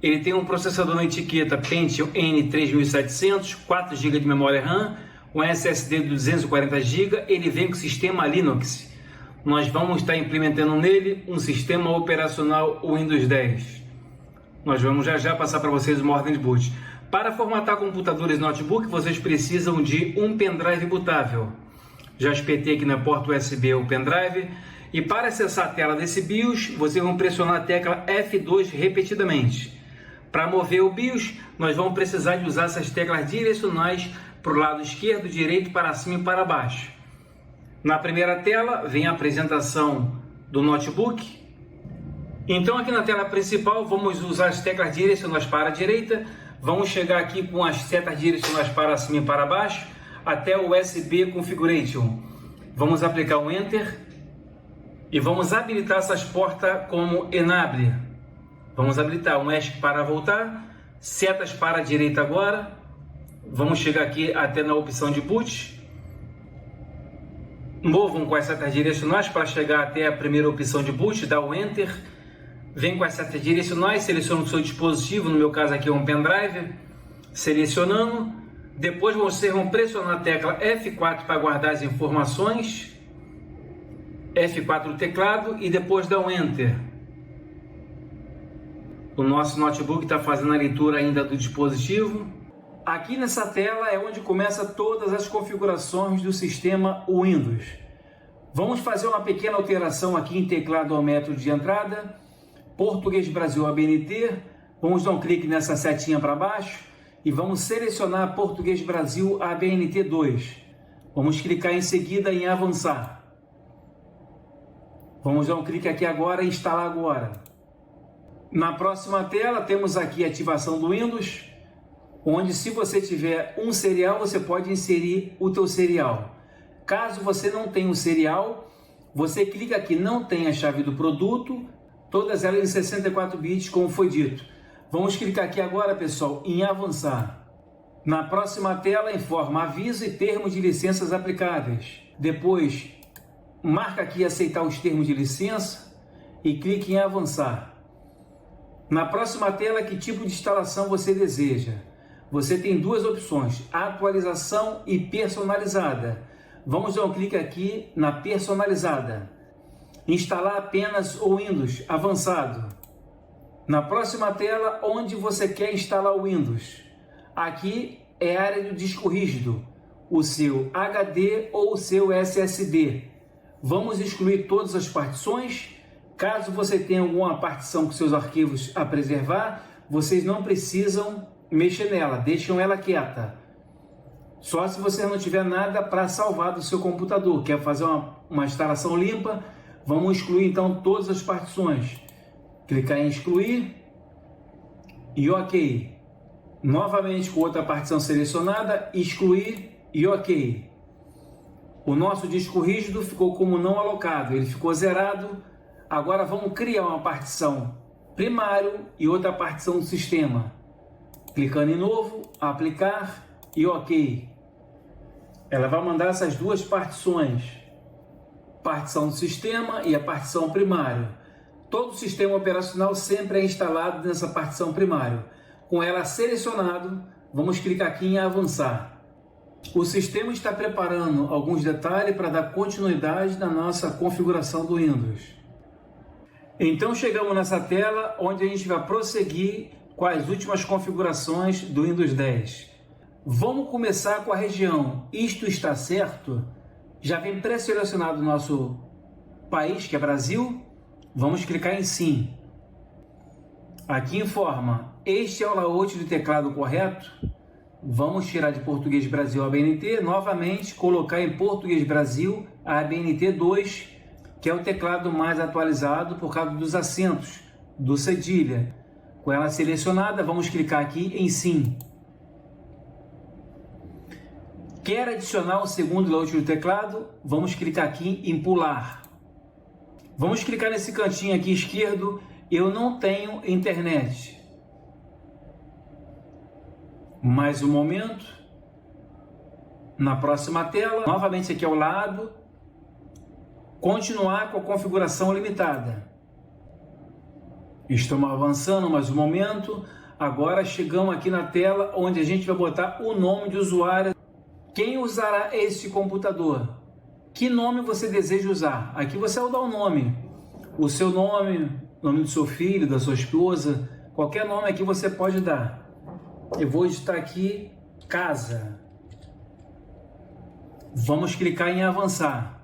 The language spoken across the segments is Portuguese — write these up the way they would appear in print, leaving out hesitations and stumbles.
Ele tem um processador na etiqueta Pentium N3700, 4 GB de memória RAM, um SSD de 240 GB, ele vem com sistema Linux. Nós vamos estar implementando nele um sistema operacional Windows 10. Nós vamos já passar para vocês uma ordem de boot. Para formatar computadores notebook, vocês precisam de um pendrive bootável. Já espetei aqui na porta USB o pendrive. E para acessar a tela desse BIOS, vocês vão pressionar a tecla F2 repetidamente. Para mover o BIOS, nós vamos precisar de usar essas teclas direcionais para o lado esquerdo, direito, para cima e para baixo. Na primeira tela vem a apresentação do notebook. Então aqui na tela principal vamos usar as teclas direcionais para a direita. Vamos chegar aqui com as setas direcionais para cima e para baixo até o USB Configuration. Vamos aplicar um Enter e vamos habilitar essas portas como Enable. Vamos habilitar um ESC para voltar, setas para a direita agora. Vamos chegar aqui até na opção de boot. Movam com as setas direcionais para chegar até a primeira opção de boot, dá o Enter. Vem com as setas direcionais, seleciona o seu dispositivo, no meu caso aqui é um pendrive. Selecionando. Depois vocês vão pressionar a tecla F4 para guardar as informações. F4 no teclado e depois dá um Enter. O nosso notebook está fazendo a leitura ainda do dispositivo. Aqui nessa tela é onde começa todas as configurações do sistema Windows. Vamos fazer uma pequena alteração aqui em teclado ao método de entrada. Português Brasil ABNT. Vamos dar um clique nessa setinha para baixo e vamos selecionar Português Brasil ABNT 2. Vamos clicar em seguida em avançar. Vamos dar um clique aqui agora e instalar agora. Na próxima tela temos aqui a ativação do Windows, onde se você tiver um serial, você pode inserir o teu serial. Caso você não tenha um serial, você clica aqui, não tem a chave do produto, todas elas em 64 bits, como foi dito. Vamos clicar aqui agora, pessoal, em avançar. Na próxima tela informa aviso e termos de licenças aplicáveis. Depois, marca aqui aceitar os termos de licença e clique em avançar. Na próxima tela, que tipo de instalação você deseja? Você tem duas opções, atualização e personalizada. Vamos dar um clique aqui na personalizada. Instalar apenas o Windows avançado. Na próxima tela, onde você quer instalar o Windows? Aqui é a área do disco rígido, o seu HD ou o seu SSD. Vamos excluir todas as partições. Caso você tenha alguma partição com seus arquivos a preservar, vocês não precisam mexer nela, deixam ela quieta. Só se você não tiver nada para salvar do seu computador, quer fazer uma instalação limpa, vamos excluir então todas as partições. Clicar em excluir e OK. Novamente com outra partição selecionada, excluir e OK. O nosso disco rígido ficou como não alocado, ele ficou zerado. Agora vamos criar uma partição primário e outra partição do sistema. Clicando em novo, aplicar e OK. Ela vai mandar essas duas partições. Partição do sistema e a partição primário. Todo sistema operacional sempre é instalado nessa partição primário. Com ela selecionado, vamos clicar aqui em avançar. O sistema está preparando alguns detalhes para dar continuidade na nossa configuração do Windows. Então chegamos nessa tela onde a gente vai prosseguir com as últimas configurações do Windows 10. Vamos começar com a região Isto está certo? Já vem pré-selecionado o nosso país, que é Brasil. Vamos clicar em Sim. Aqui informa, este é o layout do teclado correto. Vamos tirar de Português Brasil ABNT, novamente colocar em Português Brasil ABNT 2, que é o teclado mais atualizado por causa dos acentos, do cedilha. Com ela selecionada, vamos clicar aqui em Sim. Quer adicionar o segundo layout do teclado? Vamos clicar aqui em Pular. Vamos clicar nesse cantinho aqui esquerdo, eu não tenho internet. Mais um momento. Na próxima tela, novamente aqui ao lado, continuar com a configuração limitada. Estamos avançando mais um momento. Agora chegamos aqui na tela onde a gente vai botar o nome de usuário. Quem usará esse computador? Que nome você deseja usar? Aqui você vai dar o nome. O seu nome, nome do seu filho, da sua esposa. Qualquer nome aqui você pode dar. Eu vou digitar aqui casa. Vamos clicar em avançar.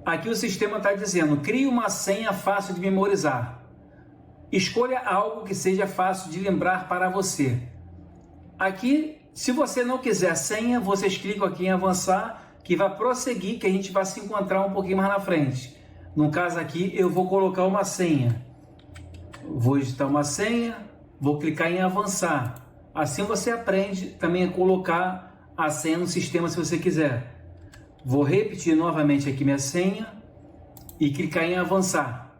Aqui o sistema está dizendo, crie uma senha fácil de memorizar. Escolha algo que seja fácil de lembrar para você. Aqui, se você não quiser senha, vocês clicam aqui em avançar, que vai prosseguir, que a gente vai se encontrar um pouquinho mais na frente. No caso aqui, eu vou colocar uma senha. Vou digitar uma senha, vou clicar em avançar. Assim você aprende também a colocar a senha no sistema se você quiser. Vou repetir novamente aqui minha senha e clicar em avançar.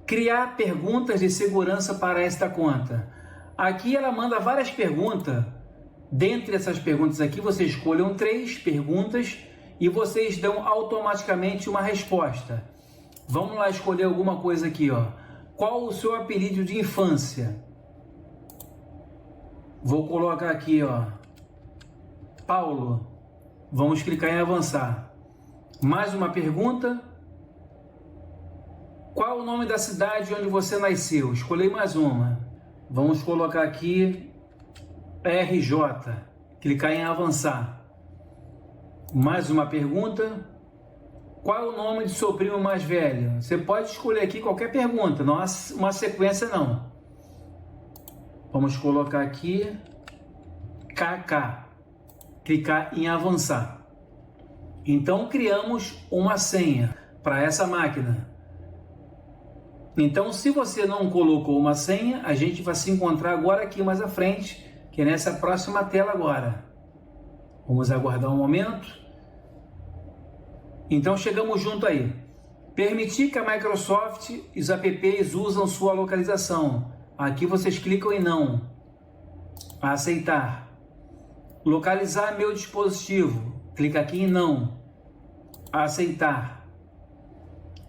Criar perguntas de segurança para esta conta. Aqui ela manda várias perguntas. Dentre essas perguntas aqui, vocês escolham 3 perguntas e vocês dão automaticamente uma resposta. Vamos lá escolher alguma coisa aqui, ó. Qual o seu apelido de infância? Vou colocar aqui, ó, Paulo. Vamos clicar em avançar. Mais uma pergunta. Qual o nome da cidade onde você nasceu? Escolhi mais uma. Vamos colocar aqui RJ. Clicar em avançar. Mais uma pergunta. Qual é o nome de seu primo mais velho? Você pode escolher aqui qualquer pergunta, não há uma sequência não. Vamos colocar aqui KK. Clicar em avançar. Então criamos uma senha para essa máquina. Então se você não colocou uma senha, a gente vai se encontrar agora aqui mais à frente, que é nessa próxima tela agora. Vamos aguardar um momento. Então chegamos junto aí. Permitir que a Microsoft e os apps usam sua localização. Aqui vocês clicam em não. Aceitar. Localizar meu dispositivo. Clica aqui em não. Aceitar.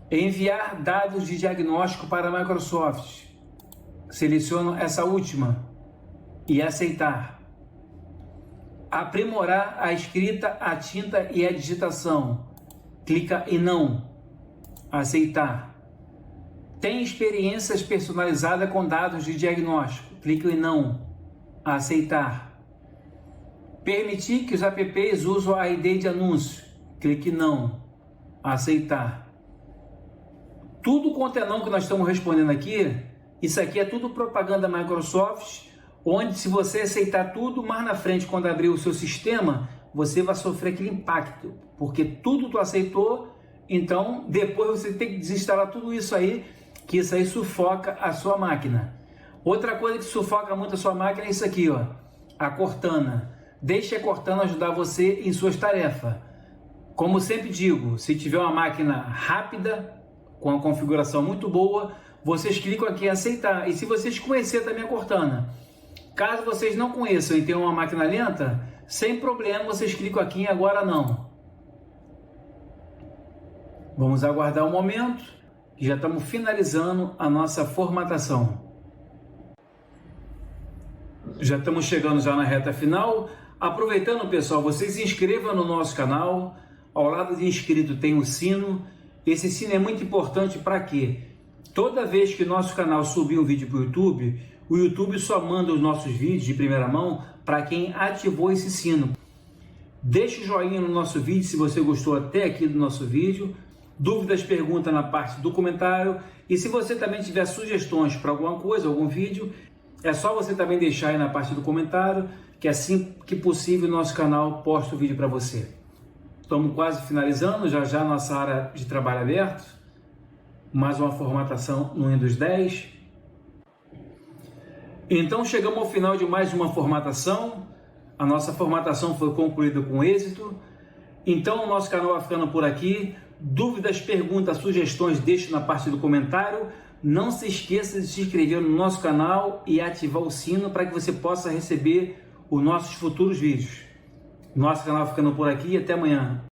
Enviar dados de diagnóstico para a Microsoft. Seleciono essa última. E aceitar. Aprimorar a escrita, a tinta e a digitação. Clica em não. Aceitar. Tem experiências personalizadas com dados de diagnóstico. Clica em não. Aceitar. Permitir que os apps usem a ID de anúncio. Clique em não. Aceitar. Tudo quanto é não que nós estamos respondendo aqui, isso aqui é tudo propaganda Microsoft, onde se você aceitar tudo, mais na frente, quando abrir o seu sistema, você vai sofrer aquele impacto, porque tudo tu aceitou, então depois você tem que desinstalar tudo isso aí, que isso aí sufoca a sua máquina. Outra coisa que sufoca muito a sua máquina é isso aqui, ó, a Cortana. Deixe a Cortana ajudar você em suas tarefas. Como sempre digo, se tiver uma máquina rápida, com uma configuração muito boa, vocês clicam aqui em aceitar. E se vocês conhecerem também a Cortana, caso vocês não conheçam e tenham uma máquina lenta, sem problema, vocês clicam aqui em agora não. Vamos aguardar um momento, que já estamos finalizando a nossa formatação. Já estamos chegando já na reta final. Aproveitando, pessoal, vocês se inscrevam no nosso canal. Ao lado de inscrito tem o sino. Esse sino é muito importante para quê? Toda vez que nosso canal subir um vídeo para o YouTube só manda os nossos vídeos de primeira mão para quem ativou esse sino. Deixe o joinha no nosso vídeo se você gostou até aqui do nosso vídeo. Dúvidas, pergunta na parte do comentário. E se você também tiver sugestões para alguma coisa, algum vídeo, é só você também deixar aí na parte do comentário, que assim que possível o nosso canal posta o vídeo para você. Estamos quase finalizando, já nossa área de trabalho aberto. Mais uma formatação no Windows 10. Então chegamos ao final de mais uma formatação. A nossa formatação foi concluída com êxito. Então o nosso canal vai ficando por aqui. Dúvidas, perguntas, sugestões, deixe na parte do comentário. Não se esqueça de se inscrever no nosso canal e ativar o sino para que você possa receber os nossos futuros vídeos. Nosso canal ficando por aqui e até amanhã.